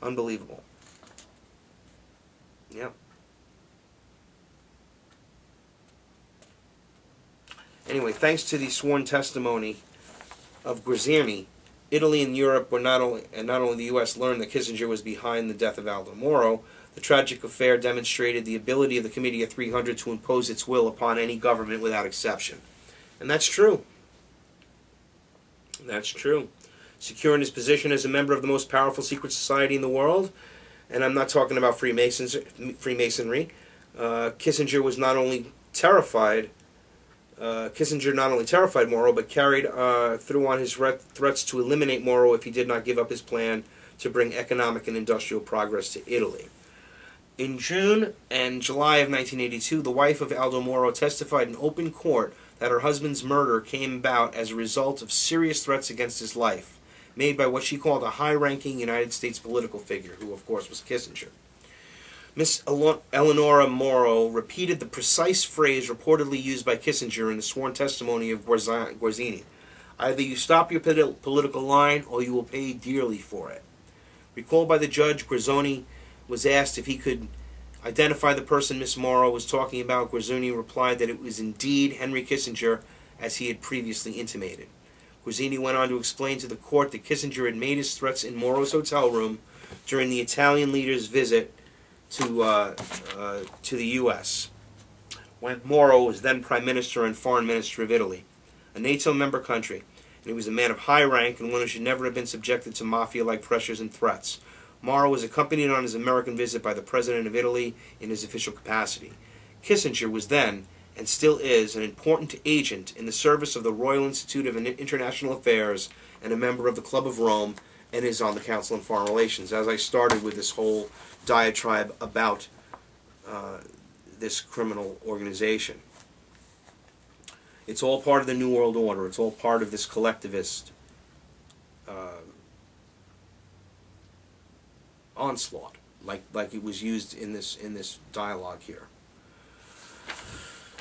Unbelievable. Yep. Anyway, thanks to the sworn testimony of Guerzini, Italy and Europe were not only the U.S. learned that Kissinger was behind the death of Aldo Moro. The tragic affair demonstrated the ability of the Committee of 300 to impose its will upon any government without exception. And that's true. That's true. Securing his position as a member of the most powerful secret society in the world, and I'm not talking about Freemasonry, Kissinger was not only terrified. Kissinger not only terrified Moro, but carried through on his threats to eliminate Moro if he did not give up his plan to bring economic and industrial progress to Italy. In June and July of 1982, the wife of Aldo Moro testified in open court that her husband's murder came about as a result of serious threats against his life, made by what she called a high-ranking United States political figure, who of course was Kissinger. Miss Eleonora Moro repeated the precise phrase reportedly used by Kissinger in the sworn testimony of Guerzini. Either you stop your political line or you will pay dearly for it. Recalled by the judge, Guerzoni was asked if he could identify the person Miss Moro was talking about. Guerzoni replied that it was indeed Henry Kissinger, as he had previously intimated. Guerzini went on to explain to the court that Kissinger had made his threats in Moro's hotel room during the Italian leader's visit to the U.S., when Moro was then Prime Minister and Foreign Minister of Italy, a NATO member country, and he was a man of high rank and one who should never have been subjected to mafia-like pressures and threats. Moro was accompanied on his American visit by the President of Italy in his official capacity. Kissinger was then, and still is, an important agent in the service of the Royal Institute of International Affairs and a member of the Club of Rome, and is on the Council on Foreign Relations. As I started with this whole diatribe about this criminal organization. It's all part of the New World Order. It's all part of this collectivist onslaught, like it was used in this dialogue here.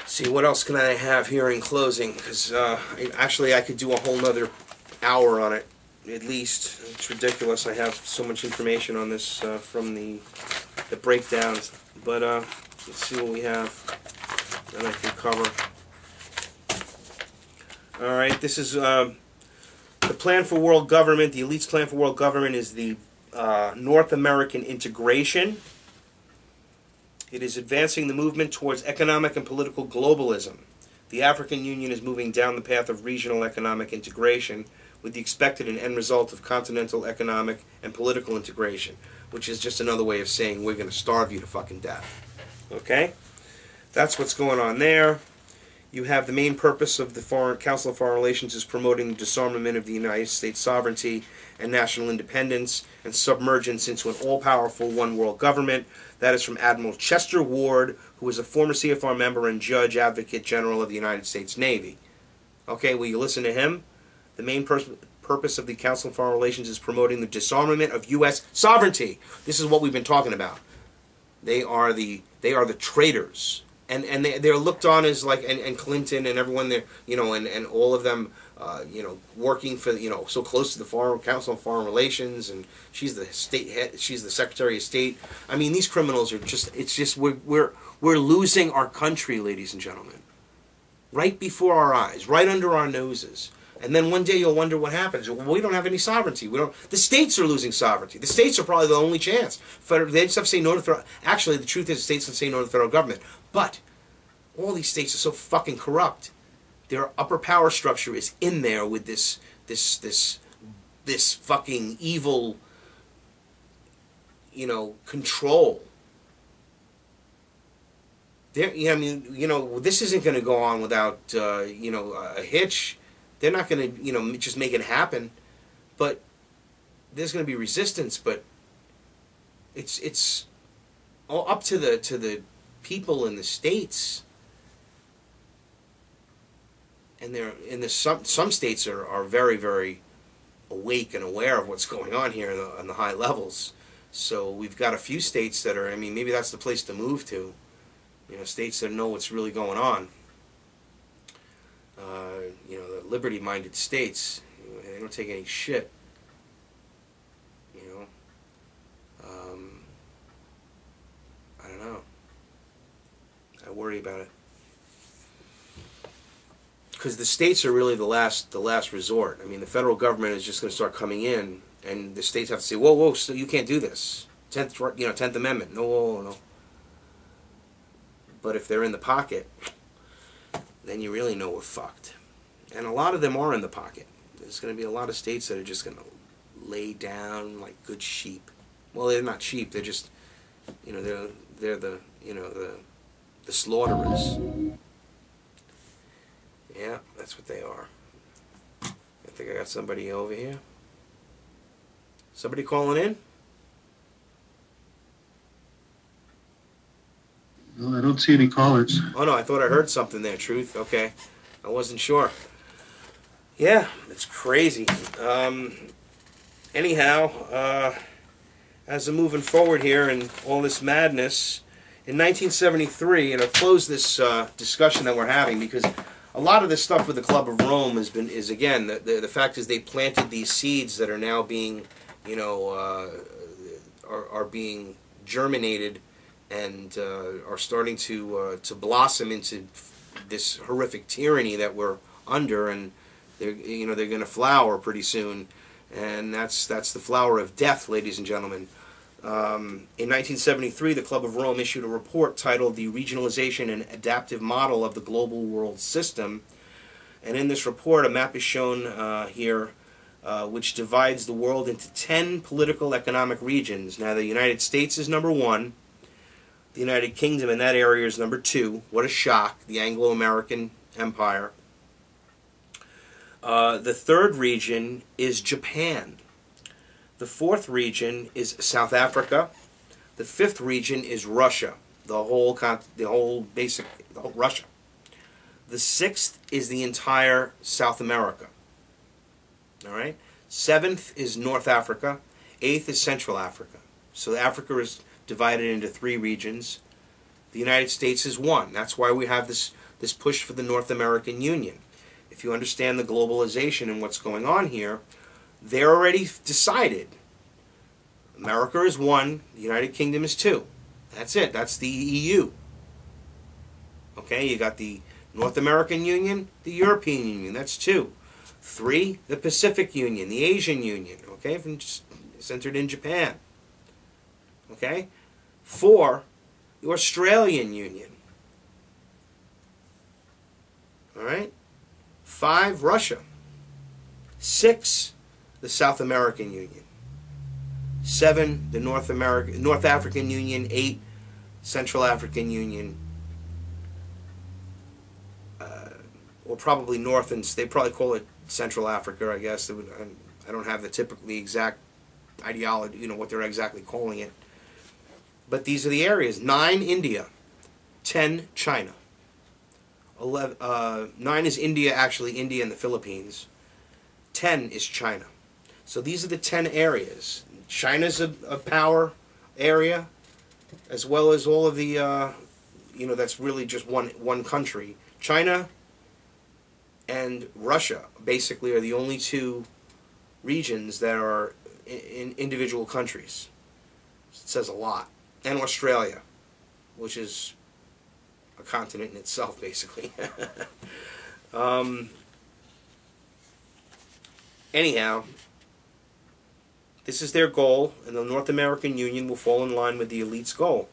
See, what else can I have here in closing? Because actually, I could do a whole nother hour on it, at least. It's ridiculous. I have so much information on this from the breakdowns. But let's see what we have that I can cover. All right, this is the plan for world government. The elite's plan for world government is the North American integration. It is advancing the movement towards economic and political globalism. The African Union is moving down the path of regional economic integration with the expected and end result of continental economic and political integration, which is just another way of saying we're going to starve you to fucking death. Okay? That's what's going on there. You have the main purpose of the Council of Foreign Relations is promoting the disarmament of the United States sovereignty and national independence and submergence into an all-powerful one-world government. That is from Admiral Chester Ward, who is a former CFR member and Judge Advocate General of the United States Navy. Okay, will you listen to him? The main purpose of the Council of Foreign Relations is promoting the disarmament of U.S. sovereignty. This is what we've been talking about. They are the traitors. And they're looked on as like, and Clinton and everyone there, you know, and all of them, you know, working for, you know, so close to the Council on Foreign Relations, and she's the state head, she's the Secretary of State. I mean, these criminals are just, it's just, we're losing our country, ladies and gentlemen, right before our eyes, right under our noses. And then one day you'll wonder what happens. Well, we don't have any sovereignty. We don't. The states are losing sovereignty. The states are probably the only chance. They just have to say no to the federal. Actually, the truth is, the states can say no to the federal government. But all these states are so fucking corrupt. Their upper power structure is in there with this fucking evil, you know, control. I mean, you know, this isn't going to go on without you know, a hitch. They're not going to, you know, just make it happen, but there's going to be resistance. But it's all up to the people in the states, and they're in the some states are very, very awake and aware of what's going on here on the high levels. So we've got a few states that are, I mean, maybe that's the place to move to. You know, states that know what's really going on. You know, the liberty-minded states, they don't take any shit. You know, worry about it. Because the states are really the last resort. I mean, the federal government is just going to start coming in, and the states have to say, whoa, whoa, so you can't do this. 10th Amendment. No, no, no. But if they're in the pocket, then you really know we're fucked. And a lot of them are in the pocket. There's going to be a lot of states that are just going to lay down like good sheep. Well, they're not sheep. They're just, you know, they're the, you know, the slaughterers. Yeah, that's what they are. I think I got somebody over here. Somebody calling in? No, I don't see any callers. Oh no, I thought I heard something there, Truth. Okay. I wasn't sure. Yeah, it's crazy. Anyhow, as I'm moving forward here and all this madness, in 1973, and I'll close this discussion that we're having, because a lot of this stuff with the Club of Rome is again, the fact is they planted these seeds that are now being, you know, are being germinated and are starting to blossom into this horrific tyranny that we're under, and they're going to flower pretty soon, and that's the flower of death, ladies and gentlemen. In 1973, the Club of Rome issued a report titled "The Regionalization and Adaptive Model of the Global World System," and in this report, a map is shown here, which divides the world into 10 political economic regions. Now, the United States is number 1. The United Kingdom in that area is number 2. What a shock. The Anglo-American Empire. The third region is Japan. The fourth region is South Africa. The fifth region is Russia. The whole Russia. The sixth is the entire South America. All right. Seventh is North Africa. Eighth is Central Africa. So Africa is divided into 3 regions. The United States is 1. That's why we have this push for the North American Union. If you understand the globalization and what's going on here, they're already decided. America is 1. The United Kingdom is 2. That's it. That's the EU. Okay, you got the North American Union, the European Union. That's 2. 3, the Pacific Union, the Asian Union. Okay, centered in Japan. Okay. 4, the Australian Union. All right. 5, Russia. 6, the South American Union. 7, the North African Union. 8, Central African Union. Or probably North, and they probably call it Central Africa, I guess. I don't have the typically exact ideology, you know, what they're exactly calling it. But these are the areas. 9, India. 10, China. 9 is India, actually India and the Philippines. 10 is China. So these are the 10 areas. China's a power area, as well as all of the, you know, that's really just one country. China and Russia basically are the only 2 regions that are in individual countries. It says a lot. And Australia, which is a continent in itself, basically. Anyhow, this is their goal, and the North American Union will fall in line with the elite's goal.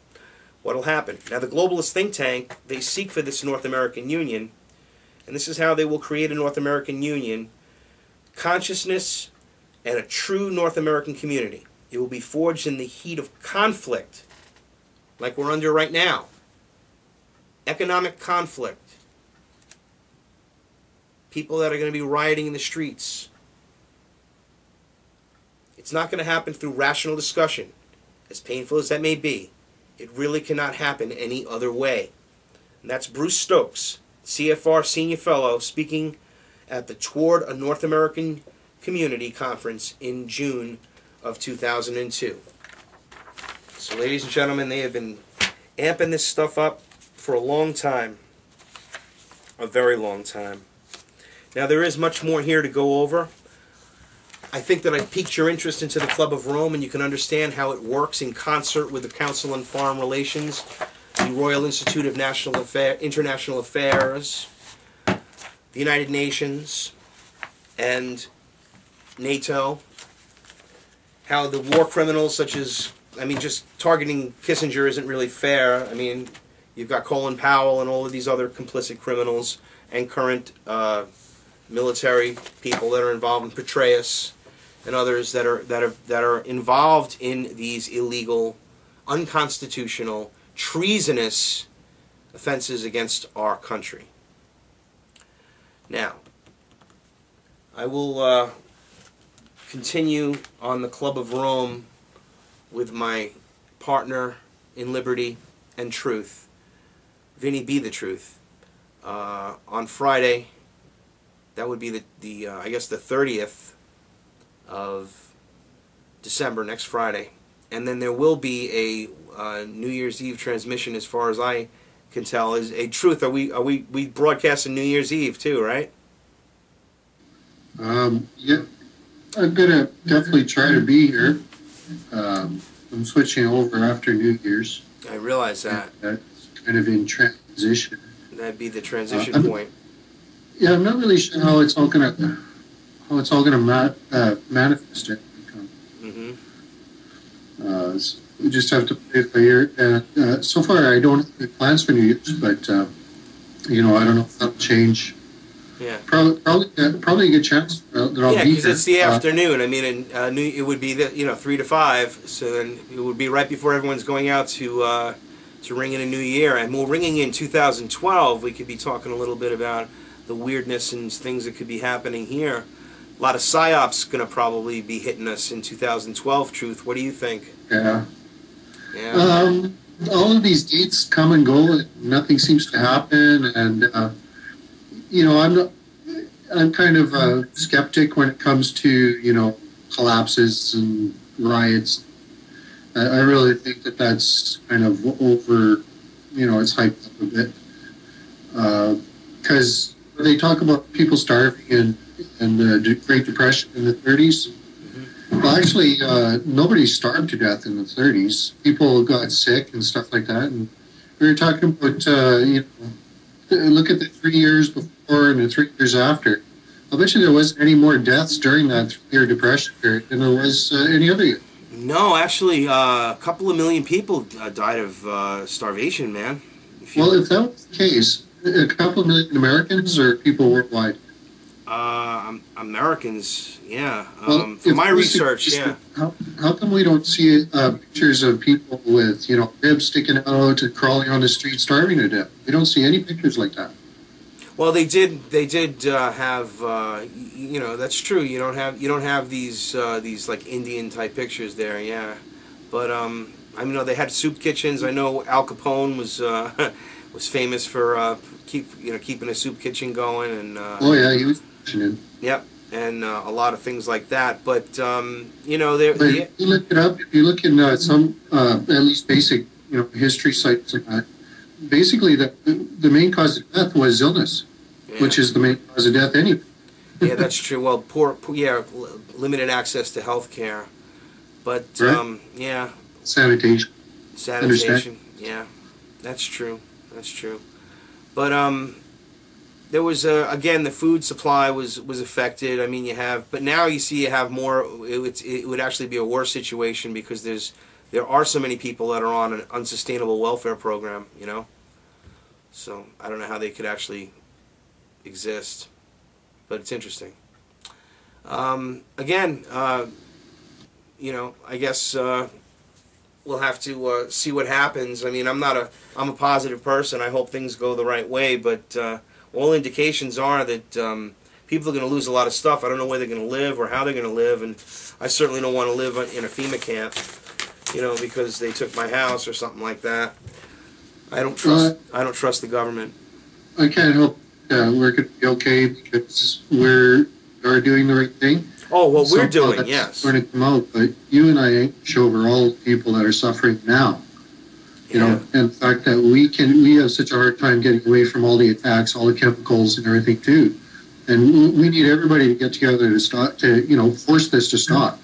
What will happen? Now, the globalist think tank, they seek for this North American Union, and this is how they will create a North American Union: consciousness and a true North American community. It will be forged in the heat of conflict, like we're under right now. Economic conflict. People that are going to be rioting in the streets. It's not going to happen through rational discussion, as painful as that may be. It really cannot happen any other way. And that's Bruce Stokes, CFR Senior Fellow, speaking at the Toward a North American Community Conference in June of 2002. So, ladies and gentlemen, they have been amping this stuff up for a long time. A very long time. Now, there is much more here to go over. I think that I've piqued your interest into the Club of Rome, and you can understand how it works in concert with the Council on Foreign Relations the Royal Institute of International Affairs, the United Nations, and NATO. How the war criminals such as, I mean, just targeting Kissinger isn't really fair. I mean, you've got Colin Powell and all of these other complicit criminals and current military people that are involved in Peccei and others that are involved in these illegal, unconstitutional, treasonous offenses against our country. Now, I will continue on the Club of Rome with my partner in liberty and truth, Vinny Be the Truth. On Friday, that would be the I guess the 30th of December, next Friday, and then there will be a New Year's Eve transmission, as far as I can tell. Is a truth? Are we broadcasting New Year's Eve too, right? Yeah, I'm gonna definitely try to be here. I'm switching over after New Year's. I realize that. That's kind of in transition. That'd be the transition point. Yeah, I'm not really sure how it's all gonna manifest it. So we just have to play it by ear. So far, I don't have any plans for New Year's, but you know, I don't know if that'll change. Yeah. Probably a good chance that I'll be here. Yeah, because it's the afternoon. I mean, it would be 3 to 5. So then it would be right before everyone's going out to ring in a new year. And we're ringing in 2012. We could be talking a little bit about the weirdness and things that could be happening here. A lot of psyops going to probably be hitting us in 2012. Truth, what do you think? Yeah. Yeah. All of these dates come and go. Nothing seems to happen, and you know, I'm kind of a skeptic when it comes to, you know, collapses and riots. I really think that that's kind of over, you know, it's hyped up a bit. Because they talk about people starving in the Great Depression in the 30s. Well, actually, nobody starved to death in the 30s. People got sick and stuff like that. And we were talking about, you know, look at the 3 years before and the 3 years after. I bet you there wasn't any more deaths during that 3-year depression period than there was any other year. No, actually, a couple of million people died of starvation, man. Well, if that was the case, a couple of million Americans or people worldwide? Americans, yeah. Well, from my research, yeah. How come we don't see pictures of people with, you know, ribs sticking out and crawling on the street starving to death? We don't see any pictures like that. Well, they did have, you know, that's true. You don't have these like Indian type pictures there, yeah. But I know they had soup kitchens. I know Al Capone was was famous for keeping a soup kitchen going, and oh yeah, he was kitchening. Yep, and a lot of things like that. But you know, if you look it up, if you look in some at least basic, you know, history sites like that, basically the main cause of death was illness, yeah, which is the main cause of death anyway. Yeah, that's true. Well, poor limited access to health care, but right. Yeah, sanitation, yeah, that's true. That's true. But there was again, the food supply was affected. I mean, but now you have more. It would actually be a worse situation because there are so many people that are on an unsustainable welfare program. You know, so I don't know how they could actually exist, but it's interesting. Again, you know, I guess we'll have to see what happens. I mean, I'm a positive person. I hope things go the right way, but all indications are that people are going to lose a lot of stuff. I don't know where they're going to live or how they're going to live, and I certainly don't want to live in a FEMA camp, you know, because they took my house or something like that. I don't trust the government. I can't hope we're going to be okay because we are doing the right thing. Oh, well, we're doing, yes. Going to come out, but you and I ain't over all the people that are suffering now. You know, and the fact that we have such a hard time getting away from all the attacks, all the chemicals and everything too. And we need everybody to get together to stop, to, you know, force this to stop.